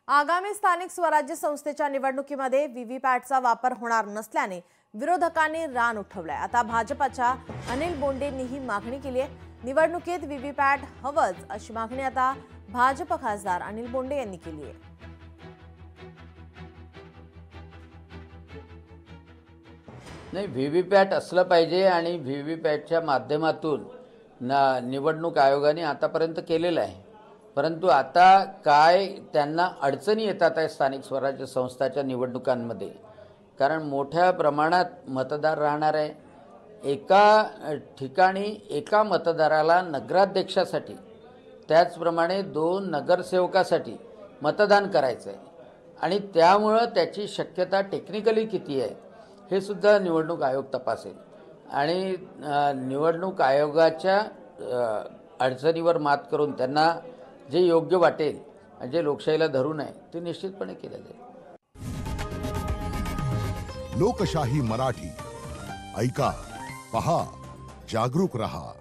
आगामी स्थानिक स्वराज्य संस्थेच्या निवडणुकीमध्ये व्हीव्हीपॅटचा वापर होणार नसल्याने विरोधकांनी रान उठवलाय। आता भाजपच्या अनिल बोंडेंनी ही मागणी केली आहे। निवडणुकीत व्हीव्हीपॅट हवंच अशी मागणी आता भाजप खासदार अनिल बोंडे यांनी केली आहे। नाही, व्हीव्हीपॅट असलं पाहिजे आणि व्हीव्हीपॅटच्या माध्यमातून निवडणूक आयोगाने आतापर्यंत केलेलं आहे। परंतु आता काय त्यांना अडचणी येतात आहे स्थानिक स्वराज्य संस्थाच्या निवडणुकांमध्ये, कारण मोठ्या प्रमाणात मतदार राहणार आहे। एका ठिकाणी एका मतदाराला नगराध्यक्षासाठी त्याचप्रमाणे 2 नगरसेवकासाठी मतदान करायचं आहे आणि त्यामुळे त्याची शक्यता टेक्निकली किती आहे हे सुद्धा निवडणूक आयोग तपासेल आणि निवडणूक आयोगाच्या अडचणीवर मात करून त्यांना जे योग्य वाटेल, जे लोकशाहीला धरून आहे, ते निश्चितपणे केले जाईल। लोकशाही मराठी ऐका, पहा, जागरूक रहा।